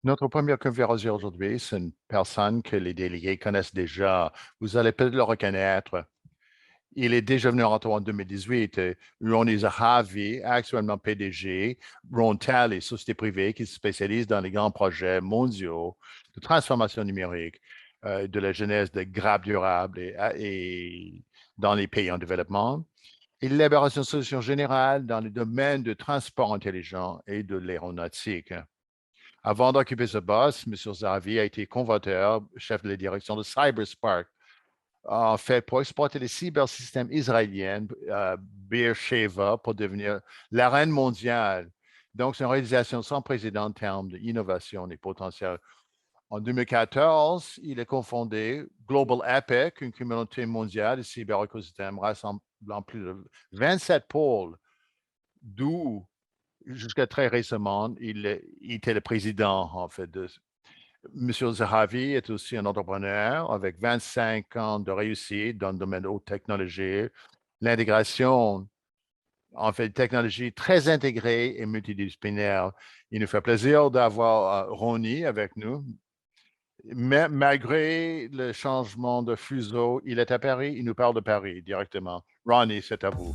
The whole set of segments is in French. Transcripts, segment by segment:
Notre première conférence aujourd'hui, c'est une personne que les délégués connaissent déjà. Vous allez peut-être le reconnaître. Il est déjà venu en 2018. On est ravis, actuellement PDG, Rontal, société privée qui se spécialise dans les grands projets mondiaux de transformation numérique, de la jeunesse de grappes durables et dans les pays en développement, et l'élaboration de solutions générales dans les domaines de transport intelligent et de l'aéronautique. Avant d'occuper ce poste, M. Zahavi a été convoiteur, chef de la direction de CyberSpark, en fait, pour exploiter les cybersystèmes israéliens, Beersheba, pour devenir la reine mondiale. Donc, c'est une réalisation sans précédent en termes d'innovation et potentiel. En 2014, il est cofondé Global Epic, une communauté mondiale de cyberécosystèmes rassemblant plus de 27 pôles, d'où jusqu'à très récemment, il était le président, en fait, de. Monsieur Zahavi est aussi un entrepreneur avec 25 ans de réussite dans le domaine de haute technologie, l'intégration, en fait, technologie très intégrée et multidisciplinaire. Il nous fait plaisir d'avoir Ronnie avec nous. Mais malgré le changement de fuseau, il est à Paris, il nous parle de Paris directement. Ronnie, c'est à vous.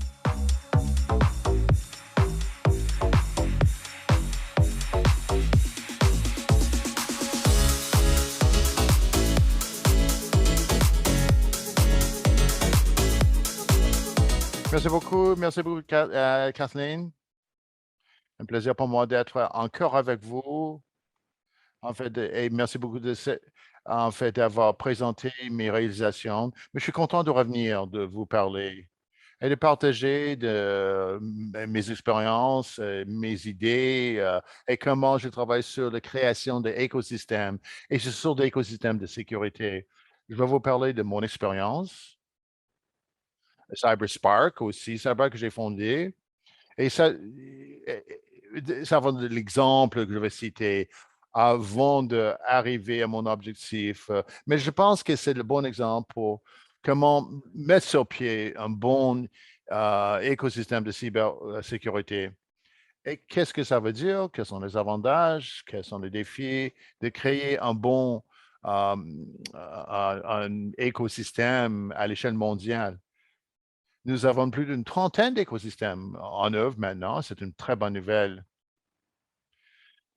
Merci beaucoup, Kathleen. Un plaisir pour moi d'être encore avec vous. En fait, et merci beaucoup en fait, d'avoir présenté mes réalisations. Mais je suis content de revenir, de vous parler et de partager mes expériences, mes idées et comment je travaille sur la création d'écosystèmes et sur des écosystèmes de sécurité. Je vais vous parler de mon expérience, CyberSpark aussi, Cyber que j'ai fondé. Et ça va de l'exemple que je vais citer avant d'arriver à mon objectif. Mais je pense que c'est le bon exemple pour comment mettre sur pied un bon écosystème de cybersécurité. Et qu'est-ce que ça veut dire? Quels sont les avantages? Quels sont les défis de créer un bon un écosystème à l'échelle mondiale? Nous avons plus d'une trentaine d'écosystèmes en œuvre maintenant. C'est une très bonne nouvelle.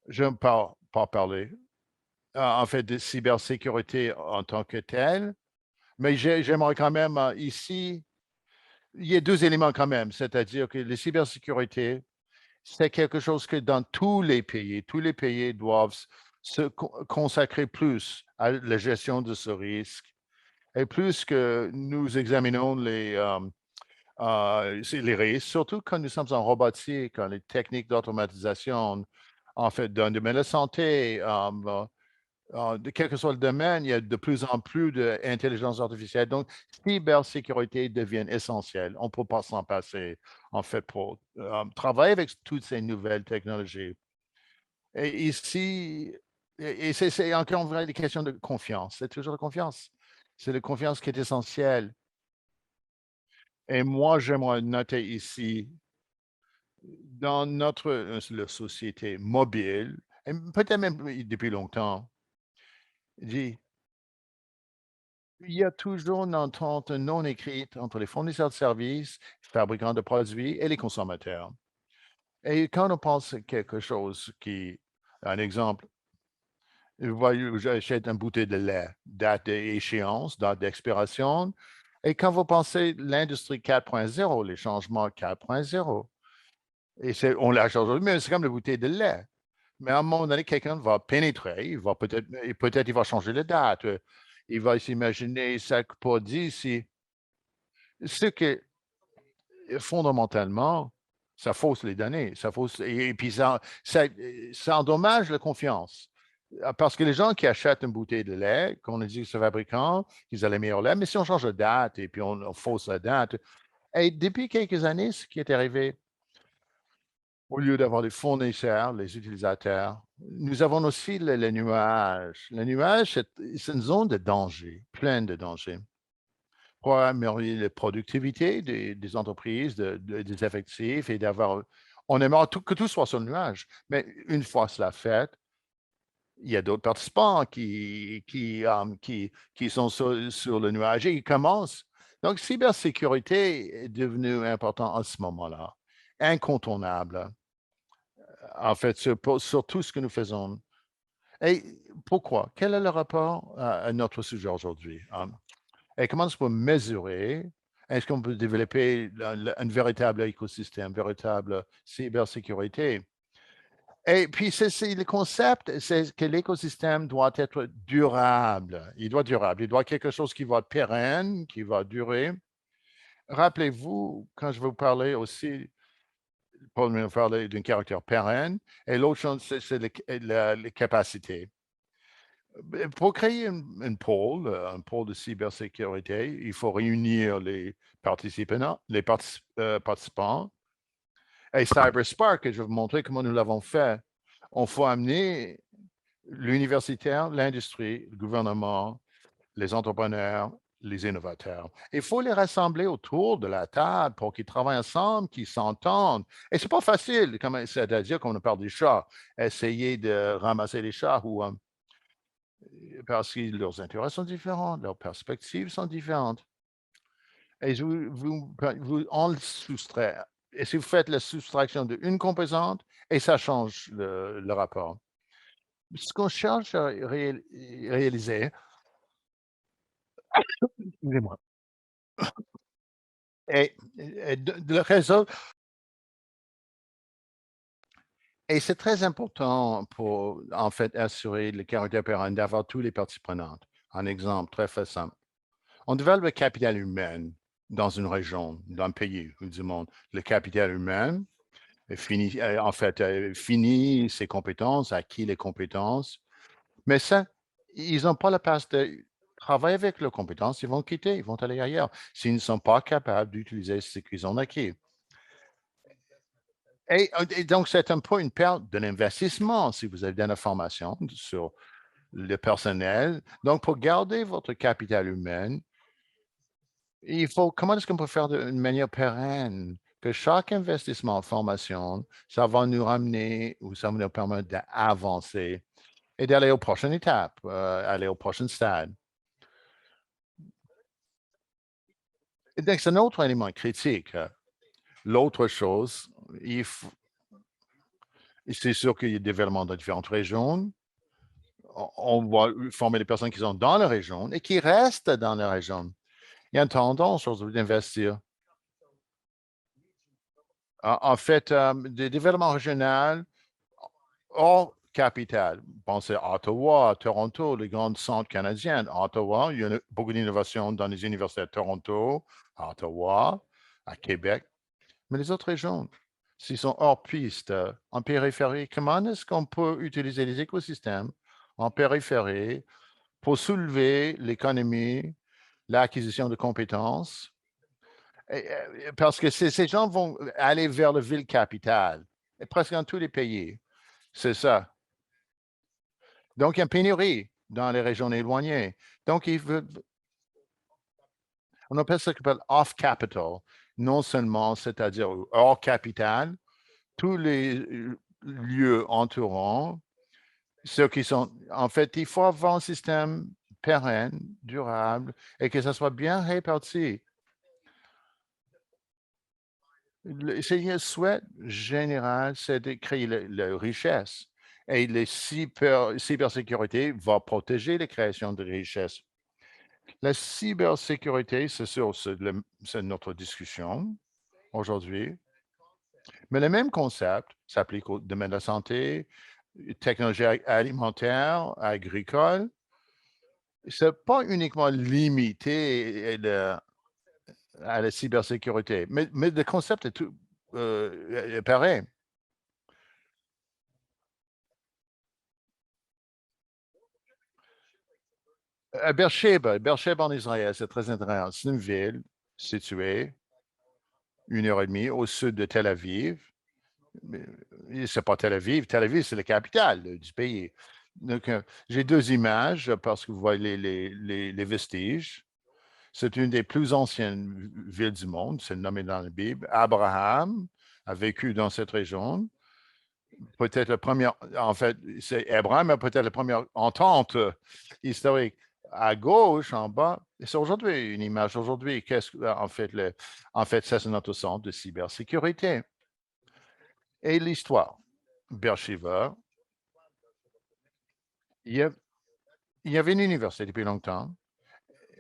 Je ne parle pas parler, en fait, de cybersécurité en tant que telle, mais j'aimerais quand même ici, il y a deux éléments quand même, c'est-à-dire que la cybersécurité, c'est quelque chose que dans tous les pays doivent se consacrer plus à la gestion de ce risque. Et plus que nous examinons c'est les risques, surtout quand nous sommes en robotique, quand les techniques d'automatisation, en fait, dans le domaine de la santé, de quel que soit le domaine, il y a de plus en plus d'intelligence artificielle. Donc, cybersécurité devient essentielle. On ne peut pas s'en passer, en fait, pour travailler avec toutes ces nouvelles technologies. Et ici, et c'est encore une vraie question de confiance. C'est toujours la confiance. C'est la confiance qui est essentielle. Et moi, j'aimerais noter ici dans notre la société mobile, et peut-être même depuis longtemps, dit, il y a toujours une entente non écrite entre les fournisseurs de services, fabricants de produits et les consommateurs. Et quand on pense à quelque chose qui, un exemple, j'achète une bouteille de lait, date d'échéance, date d'expiration, et quand vous pensez l'industrie 4.0, les changements 4.0, et on la change aujourd'hui, mais c'est comme la bouteille de lait. Mais à un moment donné, quelqu'un va pénétrer, il va peut-être, et peut-être il va changer de date. Il va s'imaginer ça pour dire si ce que fondamentalement, ça fausse les données, ça fausse, et puis ça endommage la confiance. Parce que les gens qui achètent une bouteille de lait, qu'on a dit que ce fabricant, qu'ils ont le meilleur lait, mais si on change de date et puis on fausse la date, et depuis quelques années, ce qui est arrivé, au lieu d'avoir des fournisseurs, les utilisateurs, nous avons aussi le nuage. Le nuage, c'est une zone de danger, pleine de dangers. Pour améliorer la productivité des entreprises, des effectifs et d'avoir. On aimerait que tout soit sur le nuage. Mais une fois cela fait, Il y a d'autres participants qui sont sur le nuage et ils commencent. Donc, cybersécurité est devenu important à ce moment-là, incontournable, en fait, sur tout ce que nous faisons. Et pourquoi? Quel est le rapport à notre sujet aujourd'hui? Et comment est-ce qu'on peut mesurer? Est-ce qu'on peut développer un véritable écosystème, véritable cybersécurité? Et puis, le concept, c'est que l'écosystème doit être durable. Il doit être durable. Il doit être quelque chose qui va être pérenne, qui va durer. Rappelez-vous, quand je vous parlais aussi, Paul me parlait d'un caractère pérenne, et l'autre chose, c'est les capacités. Pour créer un pôle de cybersécurité, il faut réunir les participants, participants. Et CyberSpark, je vais vous montrer comment nous l'avons fait. On faut amener l'universitaire, l'industrie, le gouvernement, les entrepreneurs, les innovateurs. Il faut les rassembler autour de la table pour qu'ils travaillent ensemble, qu'ils s'entendent. Et c'est pas facile, c'est-à-dire qu'on parle des chats, essayer de ramasser les chats parce que leurs intérêts sont différents, leurs perspectives sont différentes. Et on le soustrait. Et si vous faites la soustraction d'une composante, et ça change le rapport. Ce qu'on cherche à réaliser, excusez-moi, et le réseau, et c'est très important pour, en fait, assurer le caractère pérenne d'avoir tous les parties prenantes. Un exemple très simple. On développe le capital humain dans une région, dans un pays ou du monde. Le capital humain finit ses compétences, acquis les compétences. Mais ça, ils n'ont pas la place de travailler avec leurs compétences, ils vont quitter, ils vont aller ailleurs s'ils ne sont pas capables d'utiliser ce qu'ils ont acquis. Et donc, c'est un peu une perte de l'investissement si vous avez de l'information sur le personnel. Donc, pour garder votre capital humain, comment est-ce qu'on peut faire d'une manière pérenne? Que chaque investissement en formation, ça va nous ramener ou ça va nous permettre d'avancer et d'aller aux prochaines étapes, aller au prochain stade. Et donc, c'est un autre élément critique. L'autre chose, c'est sûr qu'il y a des développements dans différentes régions. On va former les personnes qui sont dans la région et qui restent dans la région. Il y a une tendance aujourd'hui d'investir. En fait, des développements régionaux hors capitale. Pensez à Ottawa, à Toronto, les grands centres canadiens. À Ottawa, il y a beaucoup d'innovations dans les universités à Toronto, à Ottawa, à Québec. Mais les autres régions, s'ils sont hors piste, en périphérie, comment est-ce qu'on peut utiliser les écosystèmes en périphérie pour soulever l'économie, l'acquisition de compétences? Parce que ces gens vont aller vers la ville capitale, et presque dans tous les pays. C'est ça. Donc, il y a une pénurie dans les régions éloignées. Donc, on appelle ça off-capital, non seulement, c'est-à-dire hors capitale, tous les lieux entourants, ceux qui sont, en fait, il faut avoir un système pérenne, durable, et que ça soit bien réparti. C'est un souhait général, c'est de créer la richesse. Et la cybersécurité va protéger la création de richesse. La cybersécurité, c'est notre discussion aujourd'hui, mais le même concept s'applique au domaine de la santé, technologie alimentaire, agricole. Ce n'est pas uniquement limité à la cybersécurité, mais le concept est tout pareil. Beersheba en Israël, c'est très intéressant. C'est une ville située 1 heure et demie au sud de Tel Aviv. C'est pas Tel Aviv. Tel Aviv, c'est la capitale du pays. Donc, j'ai deux images parce que vous voyez les vestiges. C'est une des plus anciennes villes du monde. C'est nommé dans la Bible. Abraham a vécu dans cette région. peut-être la première, en fait, c'est Abraham, mais peut-être la première entente historique. À gauche, en bas, c'est aujourd'hui une image. Aujourd'hui, qu'est-ce que, en fait, ça, c'est notre centre de cybersécurité. Et l'histoire. Beersheba, il y, a, il y avait une université depuis longtemps,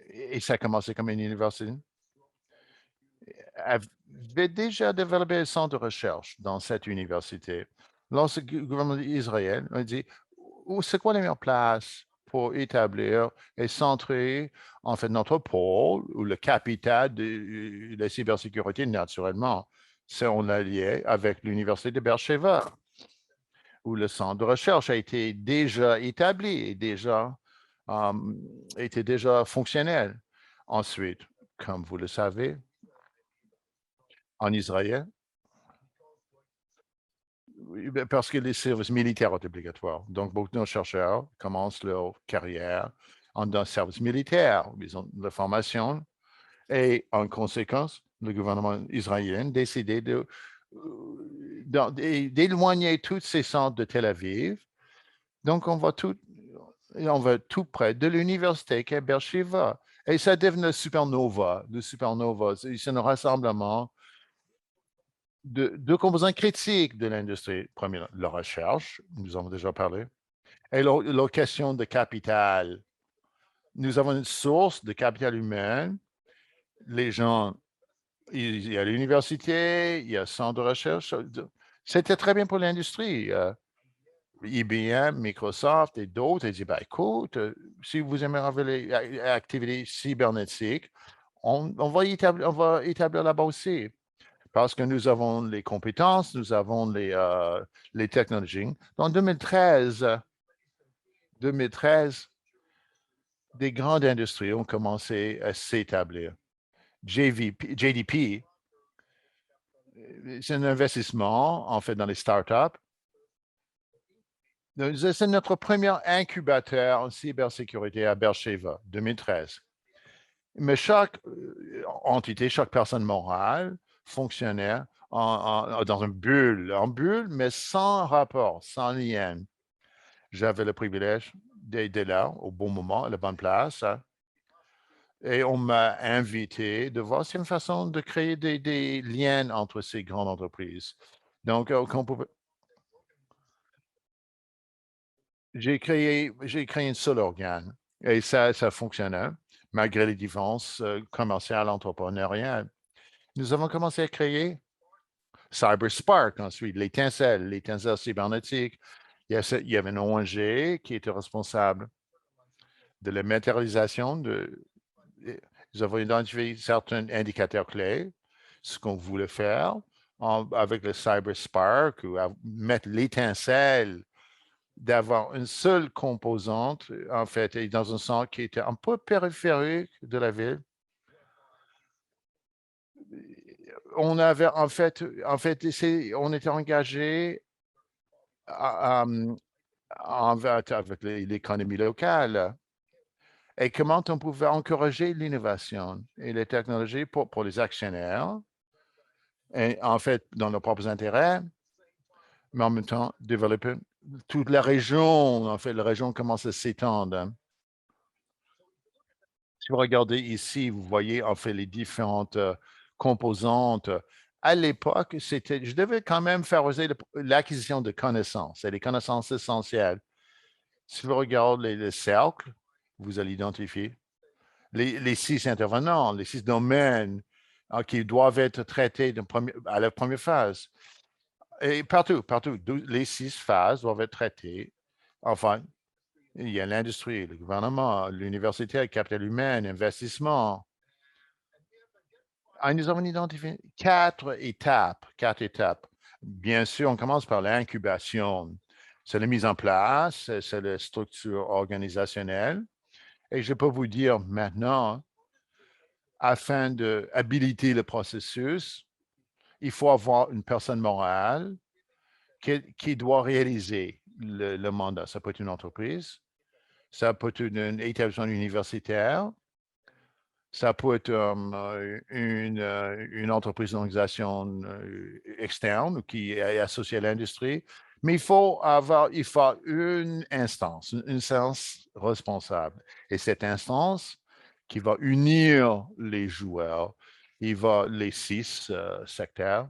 et ça a commencé comme une université, avait déjà développé un centre de recherche dans cette université. Lorsque le gouvernement d'Israël a dit, c'est quoi la meilleure place pour établir et centrer en fait notre pôle ou le capital de la cybersécurité naturellement, c'est on l'a lié avec l'université de Beersheba, où le centre de recherche a été déjà établi et était déjà fonctionnel. Ensuite, comme vous le savez, en Israël, oui, ben, parce que les services militaires sont obligatoires. Donc, beaucoup de nos chercheurs commencent leur carrière en un service militaire. Ils ont de la formation et en conséquence, le gouvernement israélien a décidé d'éloigner tous ces centres de Tel Aviv. Donc, on va tout près de l'université qui est Beersheba. Et ça devient le supernova. Le supernova, c'est un rassemblement de composants critiques de l'industrie. Premier, la recherche, nous avons déjà parlé, et la question de capital. Nous avons une source de capital humain. Les gens, il y a l'université, il y a le centre de recherche. C'était très bien pour l'industrie. IBM, Microsoft et d'autres, ils disent, ben, écoute, si vous aimez les activités cybernétiques, on va établir là-bas aussi. Parce que nous avons les compétences, nous avons les technologies. En 2013, des grandes industries ont commencé à s'établir. JDP, c'est un investissement, en fait, dans les startups. C'est notre premier incubateur en cybersécurité à Beersheba, 2013. Mais chaque entité, chaque personne morale, fonctionnaire, dans une bulle, en bulle, mais sans rapport, sans lien. J'avais le privilège d'être là au bon moment, à la bonne place. Et on m'a invité de voir, c'est une façon de créer des liens entre ces grandes entreprises. Donc, j'ai créé un seul organe et ça fonctionnait malgré les différences commerciales, entrepreneuriales. Nous avons commencé à créer CyberSpark ensuite, l'étincelle cybernétique. Il y avait une ONG qui était responsable de la matérialisation nous avons identifié certains indicateurs clés, ce qu'on voulait faire avec le CyberSpark ou mettre l'étincelle d'avoir une seule composante, en fait, et dans un centre qui était un peu périphérique de la ville. On avait, on était engagé avec l'économie locale et comment on pouvait encourager l'innovation et les technologies pour les actionnaires, et en fait, dans leurs propres intérêts, mais en même temps, développer toute la région. En fait, la région commence à s'étendre, hein. Si vous regardez ici, vous voyez en fait les différentes composantes. À l'époque, je devais quand même favoriser l'acquisition de connaissances et des connaissances essentielles. Si vous regardez les cercles, vous allez identifier les 6 intervenants, les 6 domaines qui doivent être traités à la première phase. Et partout, les 6 phases doivent être traitées. Enfin, il y a l'industrie, le gouvernement, l'université, le capital humain, l'investissement. Nous avons identifié 4 étapes. 4 étapes. Bien sûr, on commence par l'incubation. C'est la mise en place, c'est la structure organisationnelle. Et je peux vous dire maintenant, afin d'habiliter le processus, il faut avoir une personne morale qui doit réaliser le mandat. Ça peut être une entreprise, ça peut être un établissement universitaire, ça peut être une entreprise d'organisation externe qui est associée à l'industrie. Mais il faut une instance responsable. Et cette instance qui va unir les joueurs, les 6 secteurs,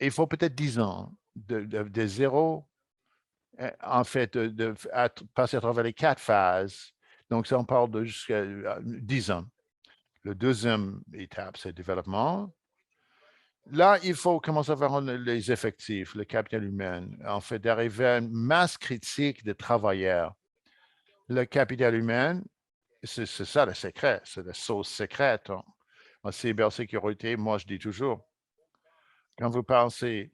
il faut peut-être 10 ans de zéro, en fait, passer à travers les 4 phases. Donc, ça, on parle de jusqu'à 10 ans. Le deuxième étape, c'est le développement. Là, il faut commencer à voir les effectifs, le capital humain, en fait, d'arriver à une masse critique de travailleurs. Le capital humain, c'est ça le secret, c'est la sauce secrète. En cybersécurité, moi, je dis toujours, quand vous pensez,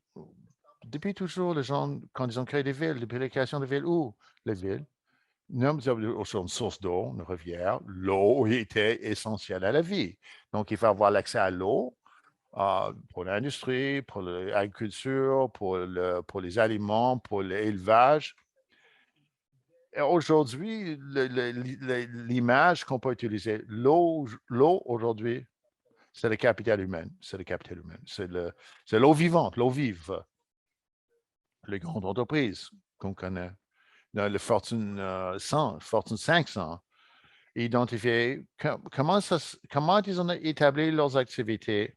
depuis toujours, les gens, quand ils ont créé des villes, depuis la création des villes, où les villes? Nous avons une source d'eau, une rivière. L'eau était essentielle à la vie. Donc, il faut avoir l'accès à l'eau pour l'industrie, pour l'agriculture, pour les aliments, pour l'élevage. Aujourd'hui, l'image qu'on peut utiliser, l'eau aujourd'hui, c'est le capital humain. C'est le capital humain. C'est l'eau vivante, l'eau vive. Les grandes entreprises qu'on connaît, le Fortune 100, Fortune 500, identifier comment ils ont établi leurs activités.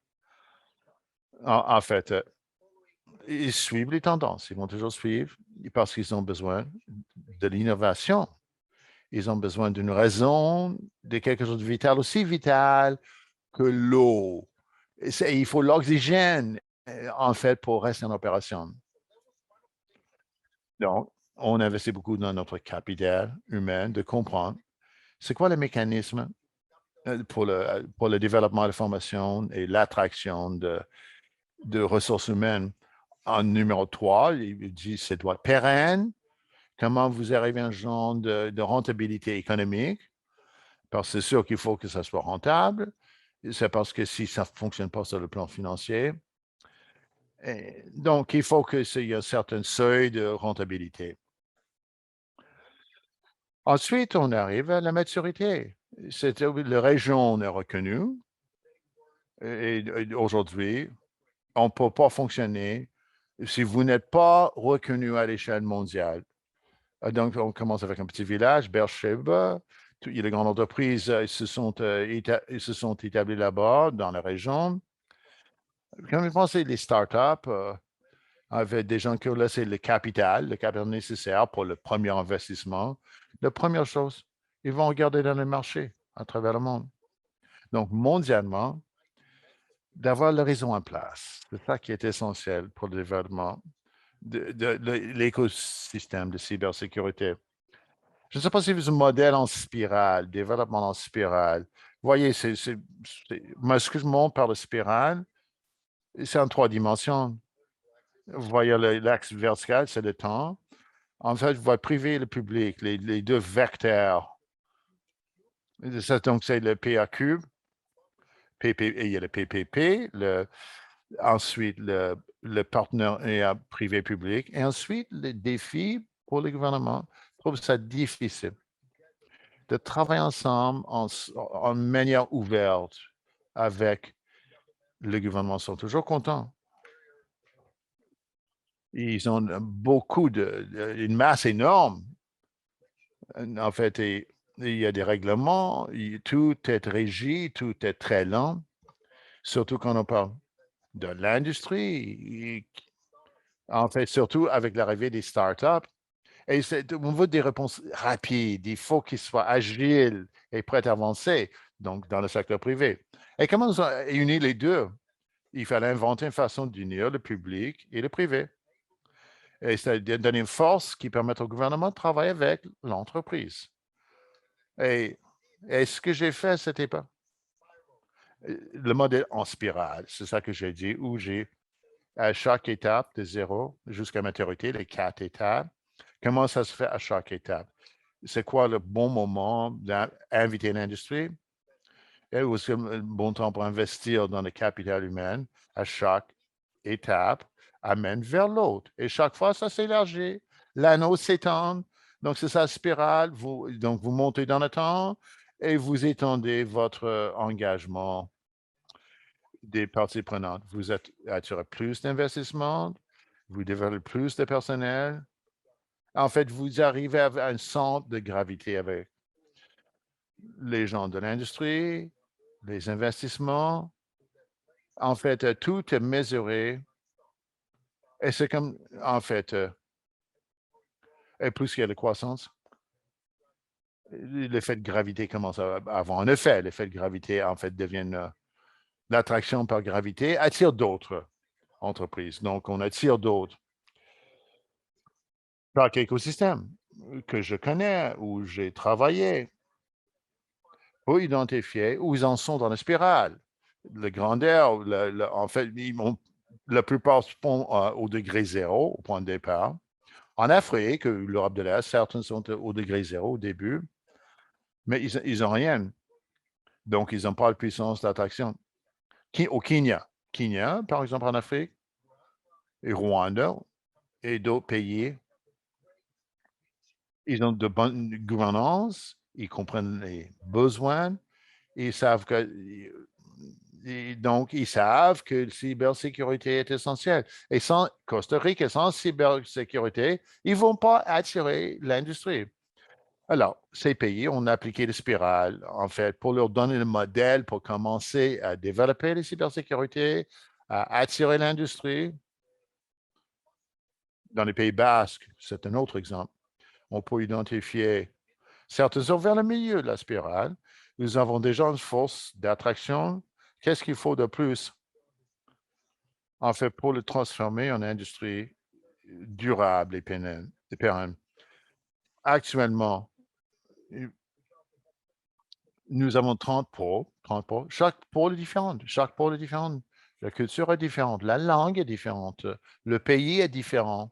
En fait, ils suivent les tendances. Ils vont toujours suivre parce qu'ils ont besoin de l'innovation. Ils ont besoin d'une raison, de quelque chose de vital, aussi vital que l'eau. Il faut l'oxygène, en fait, pour rester en opération. Donc, on investit beaucoup dans notre capital humain de comprendre c'est quoi le mécanisme pour le développement de la formation et l'attraction de ressources humaines. En numéro 3, il dit c'est doit être pérenne. Comment vous arrivez à un genre de rentabilité économique? Parce que c'est sûr qu'il faut que ça soit rentable. C'est parce que si ça ne fonctionne pas sur le plan financier, donc il faut qu'il y ait un certain seuil de rentabilité. Ensuite, on arrive à la maturité. La région est reconnue et aujourd'hui, on ne peut pas fonctionner si vous n'êtes pas reconnu à l'échelle mondiale. Donc, on commence avec un petit village, Beersheba. Il y a les grandes entreprises, ils se sont établis là-bas, dans la région. Quand vous pensez les startups, avec des gens qui ont laissé le capital nécessaire pour le premier investissement, la première chose, ils vont regarder dans le marché à travers le monde. Donc, mondialement, d'avoir l'horizon en place, c'est ça qui est essentiel pour le développement de l'écosystème de cybersécurité. Je ne sais pas si vous un modèle en spirale, développement en spirale. Vous voyez, moi, ce que je montre par la spirale, c'est en 3 dimensions. Vous voyez l'axe vertical, c'est le temps. En fait, vous voyez privé et le public, les deux vecteurs. Donc, c'est le PA cube, et il y a le PPP, ensuite le partenariat privé-public, et ensuite le défi pour le gouvernement. Je trouve ça difficile de travailler ensemble en manière ouverte avec le gouvernement. Ils sont toujours contents. Ils ont une masse énorme. En fait, il y a des règlements, tout est régi, tout est très lent, surtout quand on parle de l'industrie. En fait, surtout avec l'arrivée des startups. Et on veut des réponses rapides. Il faut qu'ils soient agiles et prêts à avancer, donc dans le secteur privé. Et comment on a uni les deux? Il fallait inventer une façon d'unir le public et le privé. Et c'est de donner une force qui permette au gouvernement de travailler avec l'entreprise. Et, ce que j'ai fait, c'était pas le modèle en spirale. C'est ça que j'ai dit, où j'ai à chaque étape de zéro jusqu'à maturité, les 4 étapes. Comment ça se fait à chaque étape? C'est quoi le bon moment d'inviter l'industrie? Et aussi le bon temps pour investir dans le capital humain à chaque étape amène vers l'autre. Et chaque fois, ça s'élargit. L'anneau s'étend. Donc, c'est ça, spirale. Donc, vous montez dans le temps et vous étendez votre engagement des parties prenantes. Vous attirez plus d'investissement, vous développez plus de personnel. En fait, vous arrivez à un centre de gravité avec les gens de l'industrie, les investissements. En fait, tout est mesuré. Et c'est comme, en fait, et plus qu'il y a de croissance, l'effet de gravité commence à avoir un effet. L'effet de gravité, en fait, devient l'attraction par gravité, attire d'autres entreprises. Donc, on attire d'autres. Chaque écosystème que je connais, où j'ai travaillé, pour identifier où ils en sont dans la spirale. Le grandeur, en fait, la plupart sont au degré zéro, au point de départ. En Afrique, l'Europe de l'Est, certains sont au degré zéro au début, mais ils n'ont rien. Donc, ils n'ont pas de puissance d'attraction. Au Kenya, par exemple, en Afrique, et Rwanda, et d'autres pays, ils ont de bonnes gouvernances, ils comprennent les besoins, ils savent que donc, ils savent que la cybersécurité est essentielle. Et sans Costa Rica, sans cybersécurité, ils ne vont pas attirer l'industrie. Alors, ces pays ont appliqué le spirale, en fait, pour leur donner le modèle pour commencer à développer la cybersécurité, à attirer l'industrie. Dans les Pays basques, c'est un autre exemple. On peut identifier certains sont vers le milieu de la spirale. Nous avons déjà une force d'attraction. Qu'est-ce qu'il faut de plus? En fait, pour le transformer en industrie durable et pérenne. Actuellement, nous avons 30 pôles. Chaque pôle est différent. Chaque pôle est différent. La culture est différente. La langue est différente. Le pays est différent.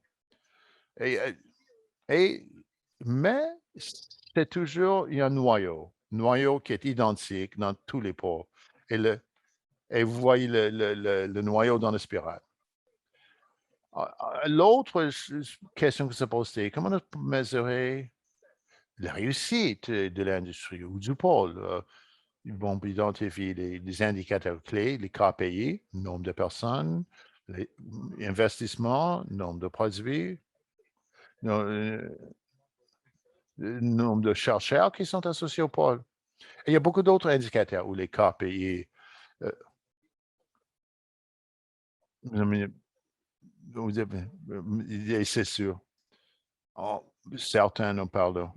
Et, mais c'est toujours, il y a un noyau qui est identique dans tous les pôles. Et vous voyez le noyau dans la spirale. L'autre question que se pose, c'est comment on peut mesurer la réussite de l'industrie ou du pôle? Ils vont identifier les indicateurs clés, les KPI, nombre de personnes, les investissements, nombre de produits, nombre de chercheurs qui sont associés au pôle. Et il y a beaucoup d'autres indicateurs où les KPI, c'est sûr. Certains nous parlent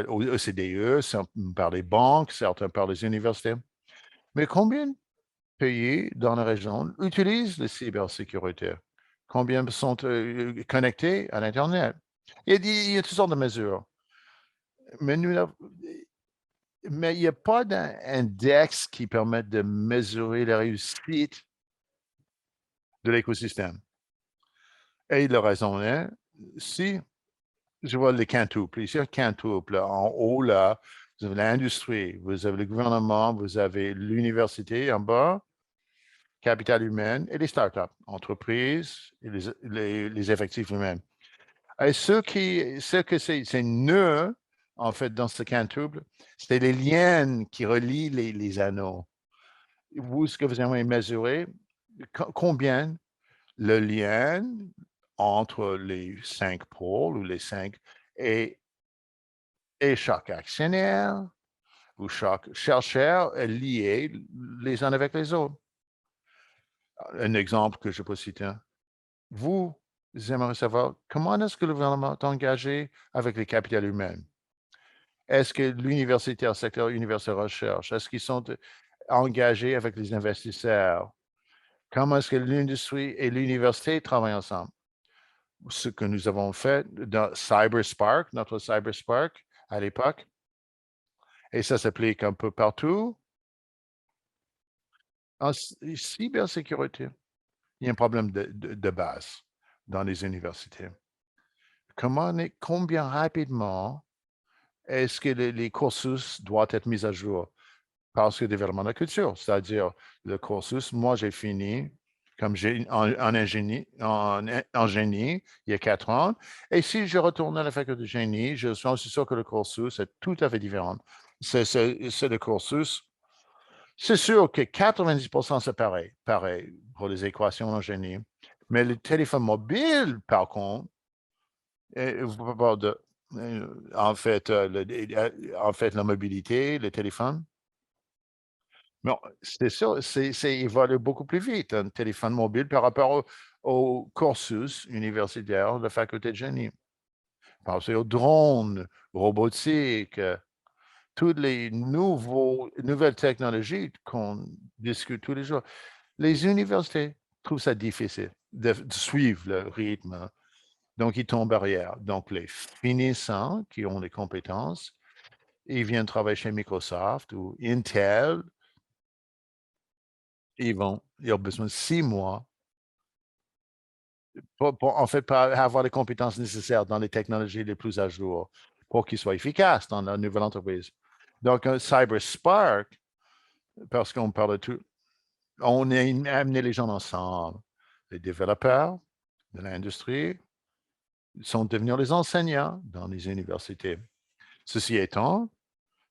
au ECDE, certains par les banques, certains par les universités. Mais combien de pays dans la région utilisent la cybersécurité? Combien sont connectés à l'Internet? Il y a toutes sortes de mesures. Mais, mais il n'y a pas d'index qui permette de mesurer la réussite de l'écosystème. Et la raison est, si je vois les quintuples, ici, le quintuple, en haut, là, vous avez l'industrie, vous avez le gouvernement, vous avez l'université en bas, capital humain et les startups, entreprises et les effectifs humains. Et ce que c'est nœud, en fait, dans ce quintuple, c'est les liens qui relient les anneaux. Vous, ce que vous aimeriez mesurer, combien le lien entre les 5 pôles ou les 5 et chaque actionnaire ou chaque chercheur est lié les uns avec les autres. Un exemple que je peux citer. Vous aimeriez savoir comment est-ce que le gouvernement est engagé avec les capitales humaines? Est-ce que l'université, le secteur universitaire recherche, est-ce qu'ils sont engagés avec les investisseurs? Comment est-ce que l'industrie et l'université travaillent ensemble? Ce que nous avons fait dans CyberSpark, notre CyberSpark à l'époque, et ça s'applique un peu partout. En cybersécurité, il y a un problème de base dans les universités. Combien rapidement est-ce que les cursus doivent être mis à jour? Parce que le développement de la culture, c'est-à-dire le cursus, moi j'ai fini comme en génie il y a 4 ans. Et si je retourne à la faculté de génie, je suis aussi sûr que le cursus est tout à fait différent. C'est le cursus. C'est sûr que 90% c'est pareil pour les équations en génie. Mais le téléphone mobile, par contre, vous parlez de, en fait, la mobilité, le téléphone. Non, c'est sûr, il va aller beaucoup plus vite, un téléphone mobile par rapport au cursus universitaire de la faculté de génie. Pensez aux drones, robotique, toutes les nouvelles technologies qu'on discute tous les jours. Les universités trouvent ça difficile de suivre le rythme, hein. Donc, ils tombent derrière. Donc, les finissants qui ont les compétences, ils viennent travailler chez Microsoft ou Intel, ils ont besoin de 6 mois en fait, pas avoir les compétences nécessaires dans les technologies les plus à jour pour qu'ils soient efficaces dans la nouvelle entreprise. Donc, un Cyber Spark, parce qu'on parle de tout, on a amené les gens ensemble. Les développeurs de l'industrie sont devenus les enseignants dans les universités. Ceci étant,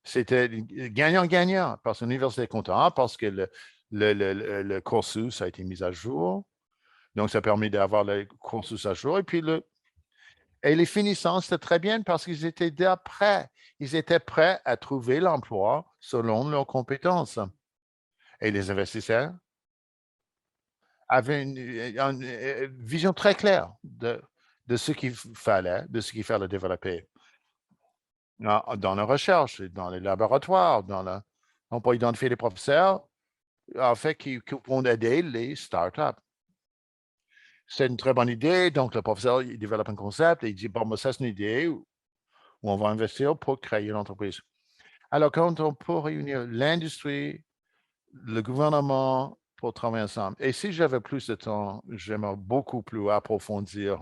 c'était gagnant-gagnant parce que l'université est contente, parce que le cursus a été mis à jour. Donc, ça a permis d'avoir le cursus à jour. Et les finissants, c'était très bien parce qu'ils étaient déjà prêts. Ils étaient prêts à trouver l'emploi selon leurs compétences. Et les investisseurs avaient une vision très claire de ce qu'il fallait, de ce qu'il fallait développer dans la recherche, dans les laboratoires, on peut identifier les professeurs, en fait, qui vont aider les startups. C'est une très bonne idée. Donc, le professeur, il développe un concept et il dit, bon, moi, ça, c'est une idée où on va investir pour créer une entreprise. Alors, quand on peut réunir l'industrie, le gouvernement pour travailler ensemble, et si j'avais plus de temps, j'aimerais beaucoup plus approfondir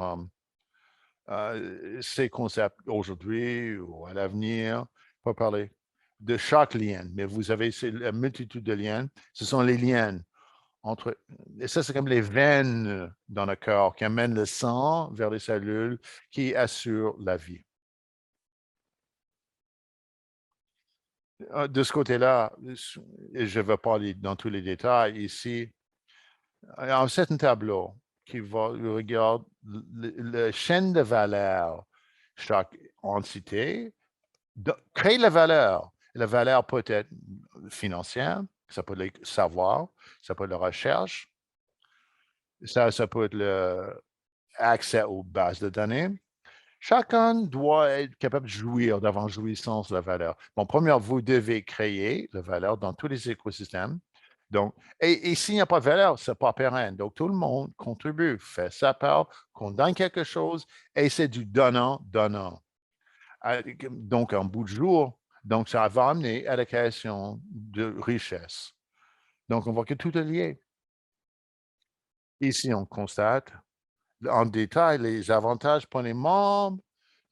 ces concepts aujourd'hui ou à l'avenir, pour parler de chaque lien. Mais vous avez la multitude de liens. Ce sont les liens entre, et ça, c'est comme les veines dans le corps qui amènent le sang vers les cellules qui assurent la vie. De ce côté-là, et je ne vais pas aller dans tous les détails ici, c'est un tableau qui regarde la chaîne de valeur, chaque entité crée la valeur. La valeur peut être financière, ça peut être le savoir, ça peut être la recherche, ça peut être l'accès aux bases de données. Chacun doit être capable de jouir, d'avoir jouissance de la valeur. Bon, premièrement, vous devez créer la valeur dans tous les écosystèmes. Donc, et s'il n'y a pas de valeur, ce n'est pas pérenne. Donc, tout le monde contribue, fait sa part, qu'on donne quelque chose, et c'est du donnant-donnant. Donc, en bout de jour, donc ça va amener à la création de richesse. Donc, on voit que tout est lié. Ici, on constate en détail les avantages pour les membres,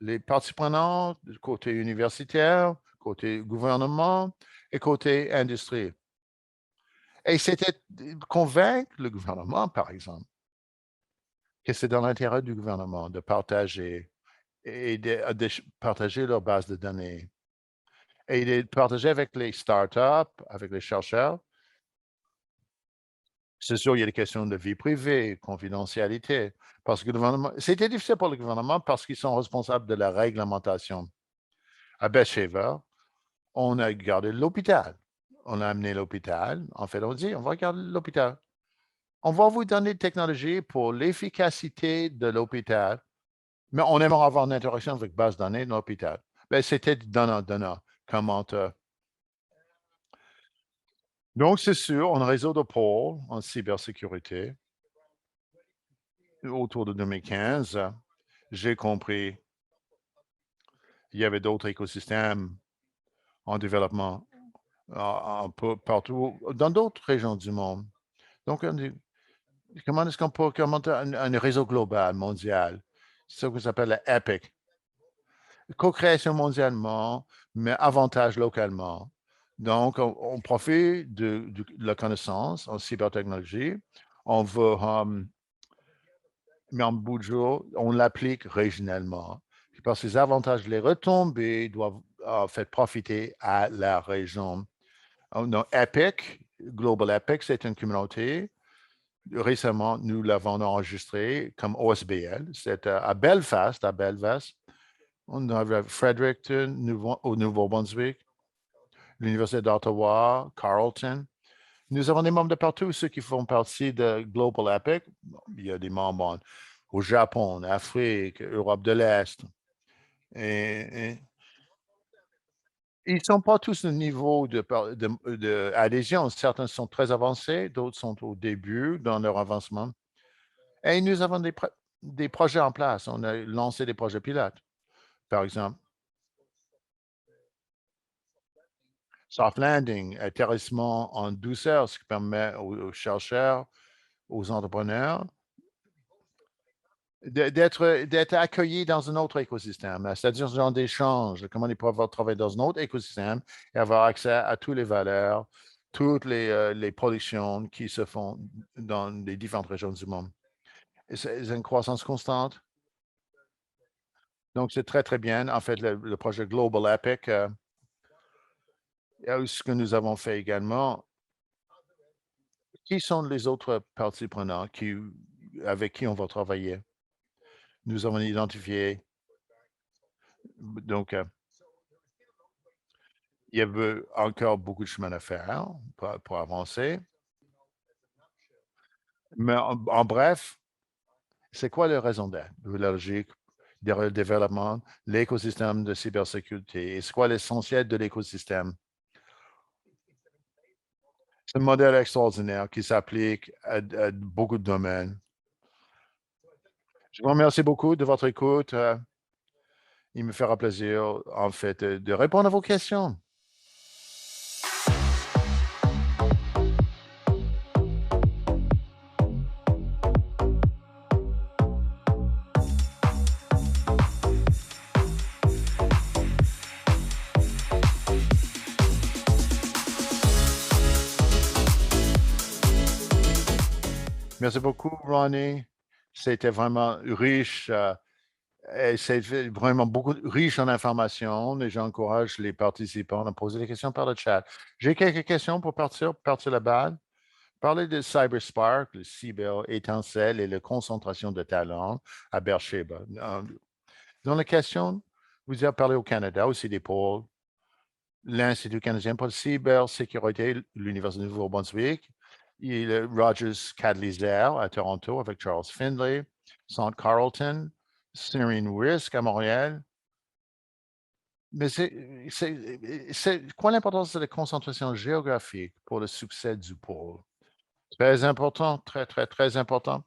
les parties prenantes, côté universitaire, côté gouvernement et côté industrie. Et c'était convaincre le gouvernement, par exemple, que c'est dans l'intérêt du gouvernement de partager et de partager leur base de données et de partager avec les startups, avec les chercheurs. C'est sûr, il y a des questions de vie privée, confidentialité, parce que le gouvernement, c'était difficile pour le gouvernement parce qu'ils sont responsables de la réglementation. À Bechever, on a gardé l'hôpital. On a amené l'hôpital. En fait, on dit, on va garder l'hôpital. On va vous donner des technologies pour l'efficacité de l'hôpital, mais on aimerait avoir une interaction avec base de données de l'hôpital. Ben, c'était donnant-donnant. Comment Donc, c'est sûr, on a un réseau de pôles en cybersécurité. Autour de 2015, j'ai compris qu'il y avait d'autres écosystèmes en développement un peu partout, dans d'autres régions du monde. Donc, on dit, comment est-ce qu'on peut commenter un réseau global, mondial? C'est ce que s'appelle la EPIC. Co-création mondialement, mais avantage localement. Donc, on profite de la connaissance en cybertechnologie. On veut, mais en bout de jour, on l'applique régionalement. Parce que les avantages, les retombées doivent faire profiter à la région. Donc, EPIC, Global EPIC, c'est une communauté Récemment, nous l'avons enregistré comme OSBL. C'est à Belfast, On avait Fredericton, au Nouveau-Brunswick, l'Université d'Ottawa, Carleton. Nous avons des membres de partout, ceux qui font partie de Global Epic. Il y a des membres au Japon, en Afrique, Europe de l'Est. Et ils ne sont pas tous au niveau d'adhésion. Certains sont très avancés, d'autres sont au début dans leur avancement. Et nous avons des projets en place. On a lancé des projets pilotes, par exemple. Soft landing, atterrissement en douceur, ce qui permet aux chercheurs, aux entrepreneurs d'être accueillis dans un autre écosystème, c'est-à-dire ce genre d'échange, comment ils peuvent travailler dans un autre écosystème et avoir accès à toutes les valeurs, toutes les productions qui se font dans les différentes régions du monde. Et c'est une croissance constante. Donc, c'est très, très bien. En fait, le projet Global Epic, ce que nous avons fait également, qui sont les autres parties prenantes avec qui on va travailler? Nous avons identifié, donc, il y avait encore beaucoup de chemin à faire pour avancer. Mais en bref, c'est quoi la raison d'être, la logique derrière le développement, l'écosystème de cybersécurité? Et c'est quoi l'essentiel de l'écosystème? C'est un modèle extraordinaire qui s'applique à beaucoup de domaines. Je vous remercie beaucoup de votre écoute. Il me fera plaisir, en fait, de répondre à vos questions. Merci beaucoup, Ronnie. C'était vraiment riche. Et c'est vraiment beaucoup riche en informations et j'encourage les participants à poser des questions par le chat. J'ai quelques questions pour partir la balle. Parler de CyberSpark, le cyber étincelle et la concentration de talents à Beersheba. Dans la question, vous avez parlé au Canada, aussi des pôles, l'Institut canadien pour la cybersécurité, l'Université du Nouveau-Brunswick, il y a Rogers Cadlizer à Toronto avec Charles Findlay, St. Carleton, Serene Risk à Montréal. Mais c'est quoi l'importance de la concentration géographique pour le succès du pôle? Très important, très, très, très important.